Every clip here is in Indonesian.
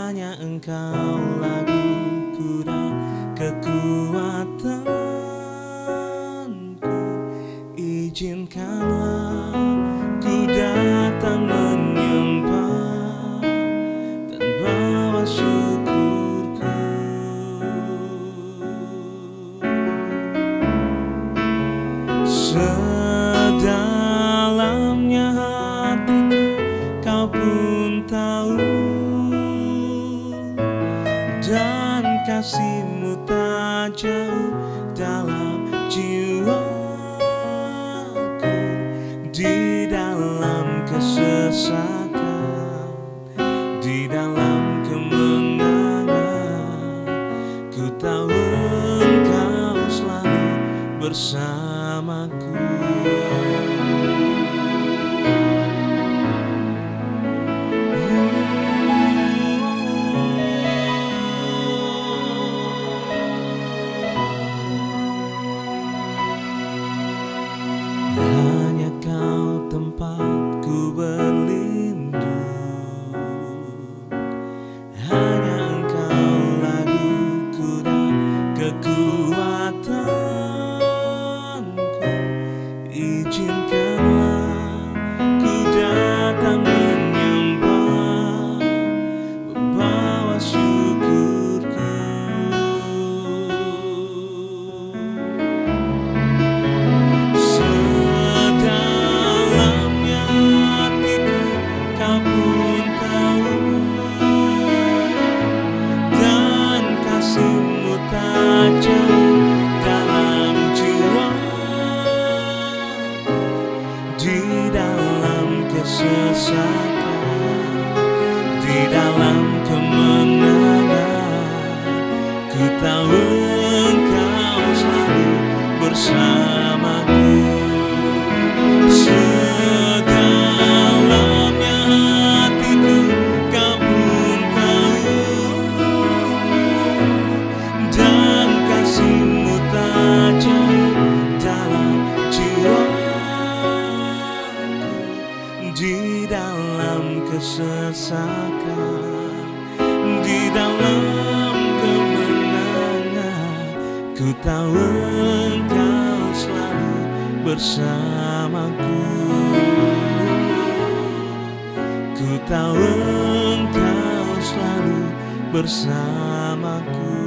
hanya Engkau laguku dan kekuatanku. Izinkanlah ku datang menyembah dan bawa syukurku. Sedalamnya hatiku Kau pun tahu, dan kasih-Mu tak jauh dalam jiwaku. Di dalam kesesakan, di dalam kemenangan, ku tahu Engkau selalu bersamaku. Hanya Kau tempatku berlindung, hanya Engkau laguku dan kekuatanku. Izinkanlah ku datang menyembah, membawa syukurku. Sedalamnya hatiku Kau pun tahu, dan kasih-Mu tak jauh dalam jiwaku. Di dalam kesesakan, di dalam kemenangan, ku tahu Engkau selalu bersamaku. Sedalamnya hatiku Kau pun tahu, dan kasih-Mu tak jauh dalam jiwaku. Di dalam kesesakan, di dalam kemenangan, ku tahu Engkau selalu bersamaku. Ku tahu Engkau selalu bersamaku.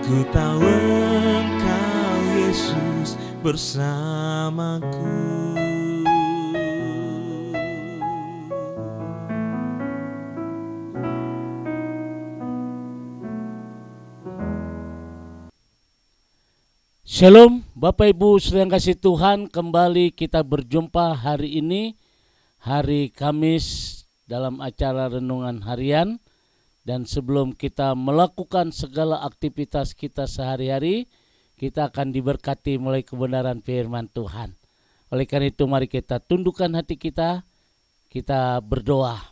Ku tahu Engkau Yesus bersamaku. Shalom Bapak Ibu saudara yang kasih Tuhan, kembali kita berjumpa hari ini, hari Kamis dalam acara Renungan Harian. Dan sebelum kita melakukan segala aktivitas kita sehari-hari, kita akan diberkati mulai kebenaran firman Tuhan. Oleh karena itu mari kita tundukkan hati kita berdoa.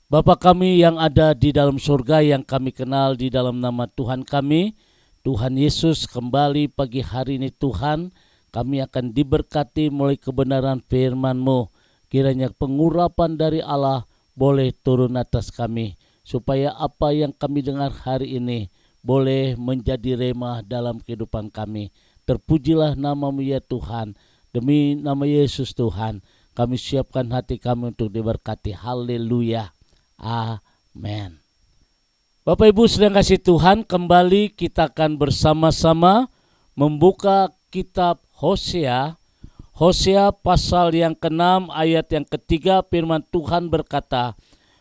Bapa kami yang ada di dalam surga, yang kami kenal di dalam nama Tuhan kami, Tuhan Yesus, kembali pagi hari ini Tuhan, kami akan diberkati mulai kebenaran firman-Mu. Kiranya pengurapan dari Allah boleh turun atas kami, supaya apa yang kami dengar hari ini boleh menjadi rema dalam kehidupan kami. Terpujilah nama-Mu ya Tuhan, demi nama Yesus Tuhan, kami siapkan hati kami untuk diberkati. Haleluya, amin. Bapak Ibu sedang kasih Tuhan, kembali kita akan bersama-sama membuka kitab Hosea. Hosea pasal yang ke-6 ayat yang ke-3, firman Tuhan berkata,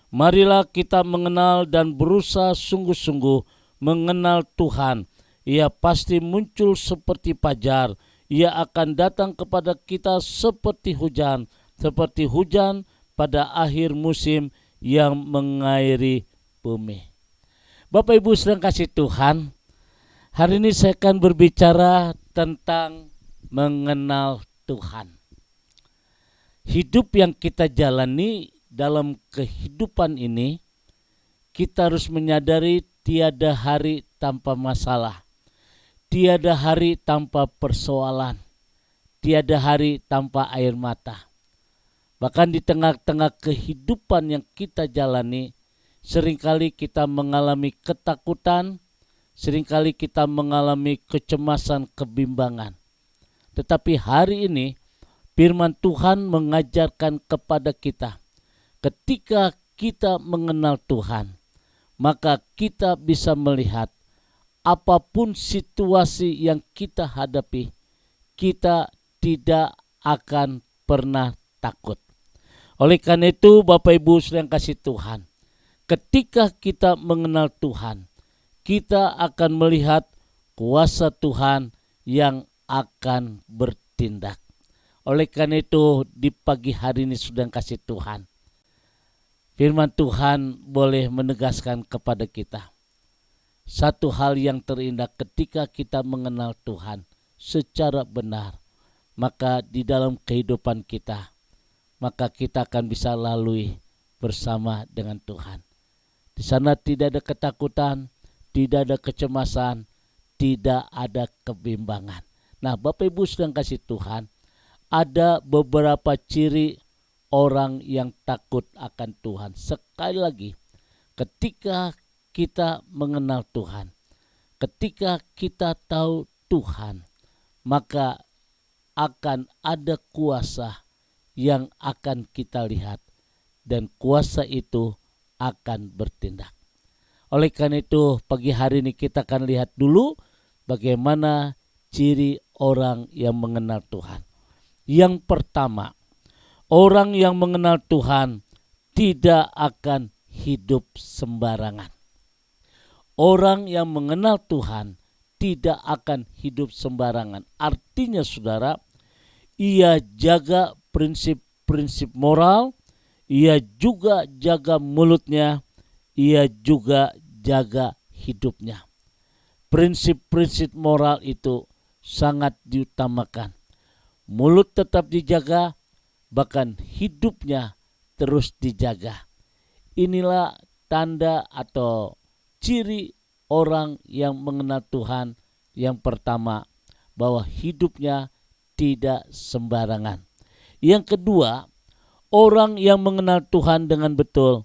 marilah kita mengenal dan berusaha sungguh-sungguh mengenal Tuhan. Ia pasti muncul seperti fajar, ia akan datang kepada kita seperti hujan pada akhir musim yang mengairi bumi. Bapak Ibu sedang kasih Tuhan, hari ini saya akan berbicara tentang mengenal Tuhan. Hidup yang kita jalani dalam kehidupan ini, kita harus menyadari tiada hari tanpa masalah, tiada hari tanpa persoalan, tiada hari tanpa air mata. Bahkan di tengah-tengah kehidupan yang kita jalani, seringkali kita mengalami ketakutan, seringkali kita mengalami kecemasan, kebimbangan. Tetapi hari ini firman Tuhan mengajarkan kepada kita, ketika kita mengenal Tuhan, maka kita bisa melihat apapun situasi yang kita hadapi, kita tidak akan pernah takut. Oleh karena itu, Bapak Ibu yang kasih Tuhan, ketika kita mengenal Tuhan, kita akan melihat kuasa Tuhan yang akan bertindak. Oleh karena itu, di pagi hari ini sudah kasih Tuhan, firman Tuhan boleh menegaskan kepada kita satu hal yang terindah. Ketika kita mengenal Tuhan secara benar, maka di dalam kehidupan kita, maka kita akan bisa lalui bersama dengan Tuhan. Di sana tidak ada ketakutan, tidak ada kecemasan, tidak ada kebimbangan. Nah, Bapak Ibu sedang kasih Tuhan, ada beberapa ciri orang yang takut akan Tuhan. Sekali lagi, ketika kita mengenal Tuhan, ketika kita tahu Tuhan, maka akan ada kuasa yang akan kita lihat, dan kuasa itu akan bertindak. Oleh karena itu, pagi hari ini kita akan lihat dulu bagaimana ciri orang yang mengenal Tuhan. Yang pertama, orang yang mengenal Tuhan tidak akan hidup sembarangan. Orang yang mengenal Tuhan tidak akan hidup sembarangan. Artinya saudara, ia jaga prinsip-prinsip moral, ia juga jaga mulutnya, ia juga jaga hidupnya. Prinsip-prinsip moral itu sangat diutamakan. Mulut tetap dijaga, bahkan hidupnya terus dijaga. Inilah tanda atau ciri orang yang mengenal Tuhan. Yang pertama, bahwa hidupnya tidak sembarangan. Yang kedua, orang yang mengenal Tuhan dengan betul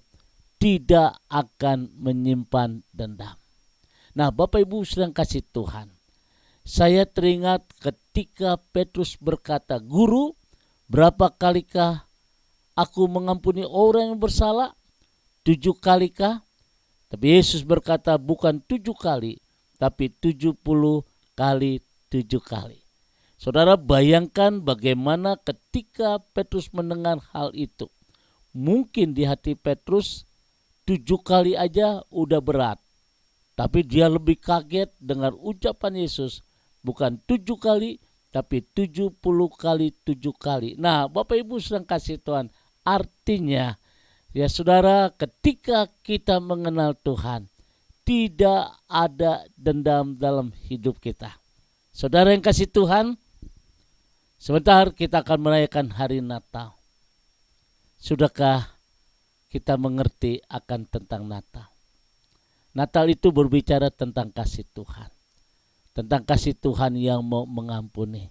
tidak akan menyimpan dendam. Nah, Bapak Ibu sedang kasih Tuhan, saya teringat ketika Petrus berkata, "Guru, berapa kalikah aku mengampuni orang yang bersalah? 7 kalikah?" Tapi Yesus berkata, bukan 7 kali, tapi 70 kali 7 kali. Saudara, bayangkan bagaimana ketika Petrus mendengar hal itu. Mungkin di hati Petrus 7 kali aja udah berat. Tapi dia lebih kaget dengar ucapan Yesus. Bukan 7 kali, tapi 70 kali 7 kali. Nah, Bapak Ibu sedang kasih Tuhan. Artinya, ya saudara, ketika kita mengenal Tuhan, tidak ada dendam dalam hidup kita. Saudara yang kasih Tuhan, sebentar kita akan merayakan hari Natal. Sudahkah kita mengerti akan tentang Natal? Natal itu berbicara tentang kasih Tuhan. Tentang kasih Tuhan yang mau mengampuni.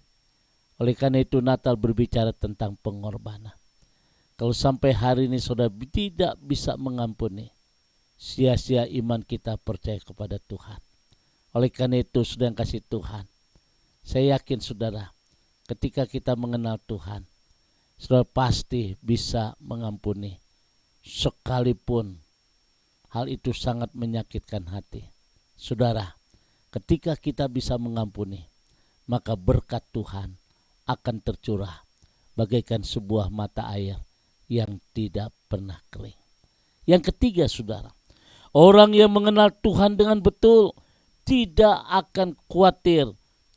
Oleh karena itu Natal berbicara tentang pengorbanan. Kalau sampai hari ini saudara tidak bisa mengampuni, sia-sia iman kita percaya kepada Tuhan. Oleh karena itu saudara yang kasih Tuhan, saya yakin saudara, ketika kita mengenal Tuhan, saudara pasti bisa mengampuni. Sekalipun hal itu sangat menyakitkan hati. Saudara, ketika kita bisa mengampuni, maka berkat Tuhan akan tercurah bagaikan sebuah mata air yang tidak pernah kering. Yang ketiga saudara, orang yang mengenal Tuhan dengan betul tidak akan khawatir,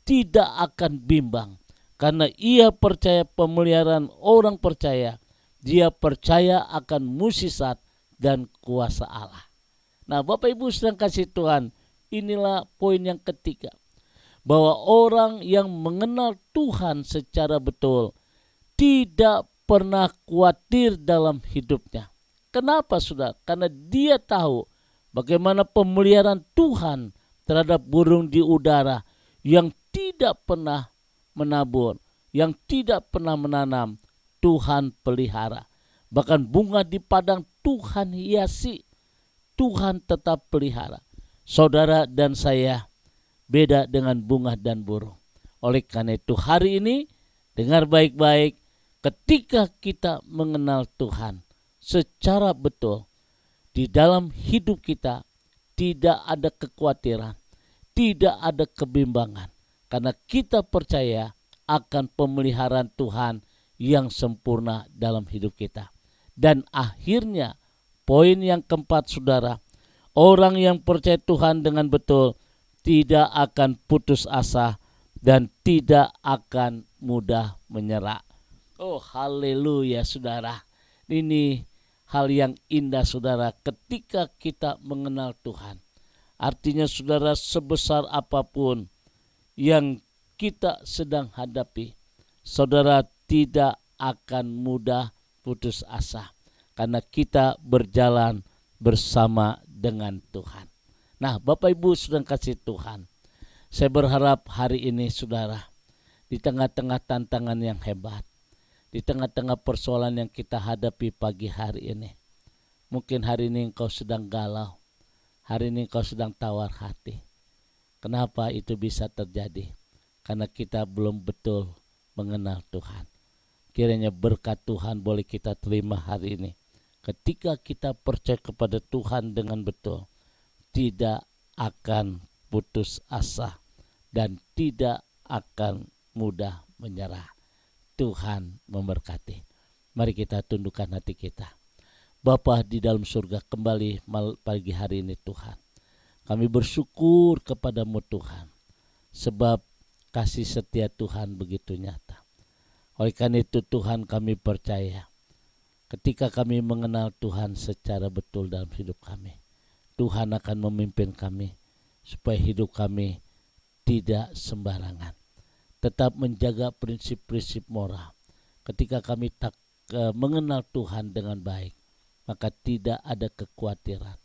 tidak akan bimbang. Karena ia percaya pemeliharaan orang percaya, dia percaya akan mukjizat dan kuasa Allah. Nah, Bapak Ibu sedang kasih Tuhan, inilah poin yang ketiga. Bahwa orang yang mengenal Tuhan secara betul tidak pernah khawatir dalam hidupnya. Kenapa saudara? Karena dia tahu bagaimana pemeliharaan Tuhan terhadap burung di udara yang tidak pernah menabur, yang tidak pernah menanam, Tuhan pelihara. Bahkan bunga di padang Tuhan hiasi, Tuhan tetap pelihara. Saudara dan saya beda dengan bunga dan burung. Oleh karena itu hari ini dengar baik-baik, ketika kita mengenal Tuhan secara betul, di dalam hidup kita tidak ada kekhawatiran, tidak ada kebimbangan. Karena kita percaya akan pemeliharaan Tuhan yang sempurna dalam hidup kita. Dan akhirnya poin yang keempat saudara, orang yang percaya Tuhan dengan betul tidak akan putus asa dan tidak akan mudah menyerah. Oh haleluya saudara. Ini hal yang indah saudara ketika kita mengenal Tuhan. Artinya saudara, sebesar apapun yang kita sedang hadapi, saudara tidak akan mudah putus asa. Karena kita berjalan bersama dengan Tuhan. Nah Bapak Ibu sedang kasih Tuhan, saya berharap hari ini saudara, di tengah-tengah tantangan yang hebat, di tengah-tengah persoalan yang kita hadapi pagi hari ini, mungkin hari ini engkau sedang galau, hari ini engkau sedang tawar hati. Kenapa itu bisa terjadi? Karena kita belum betul mengenal Tuhan. Kiranya berkat Tuhan boleh kita terima hari ini. Ketika kita percaya kepada Tuhan dengan betul, tidak akan putus asa dan tidak akan mudah menyerah. Tuhan memberkati. Mari kita tundukkan hati kita. Bapa di dalam surga, kembali pagi hari ini Tuhan, kami bersyukur kepadamu Tuhan, sebab kasih setia Tuhan begitu nyata. Oleh karena itu Tuhan, kami percaya ketika kami mengenal Tuhan secara betul dalam hidup kami, Tuhan akan memimpin kami supaya hidup kami tidak sembarangan, tetap menjaga prinsip-prinsip moral. Ketika kami mengenal Tuhan dengan baik, maka tidak ada kekhawatiran,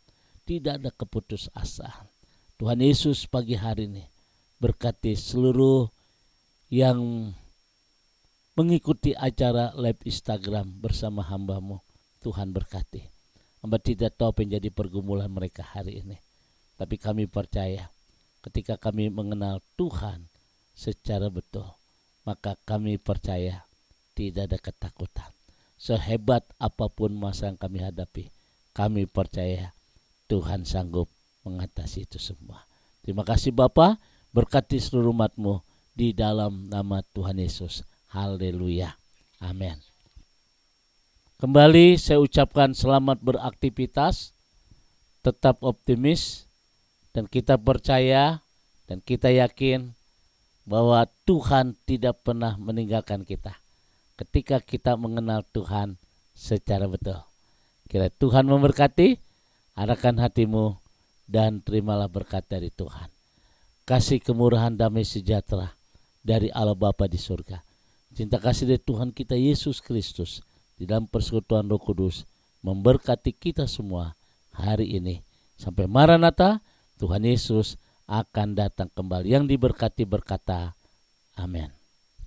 tidak ada keputusasaan. Tuhan Yesus pagi hari ini berkati seluruh yang mengikuti acara live Instagram bersama hamba-Mu. Tuhan berkati. Hamba tidak tahu apa yang jadi pergumulan mereka hari ini, tapi kami percaya ketika kami mengenal Tuhan secara betul, maka kami percaya tidak ada ketakutan. Sehebat apapun masa yang kami hadapi, kami percaya Tuhan sanggup mengatasi itu semua. Terima kasih Bapa, berkati seluruh umat-Mu di dalam nama Tuhan Yesus. Haleluya. Amin. Kembali saya ucapkan selamat beraktivitas, tetap optimis, dan kita percaya dan kita yakin bahwa Tuhan tidak pernah meninggalkan kita ketika kita mengenal Tuhan secara betul. Kiranya Tuhan memberkati, arahkan hatimu, dan terimalah berkat dari Tuhan. Kasih kemurahan damai sejahtera dari Allah Bapa di surga, cinta kasih dari Tuhan kita Yesus Kristus di dalam persekutuan Roh Kudus memberkati kita semua hari ini. Sampai Maranatha, Tuhan Yesus akan datang kembali. Yang diberkati berkata, amin.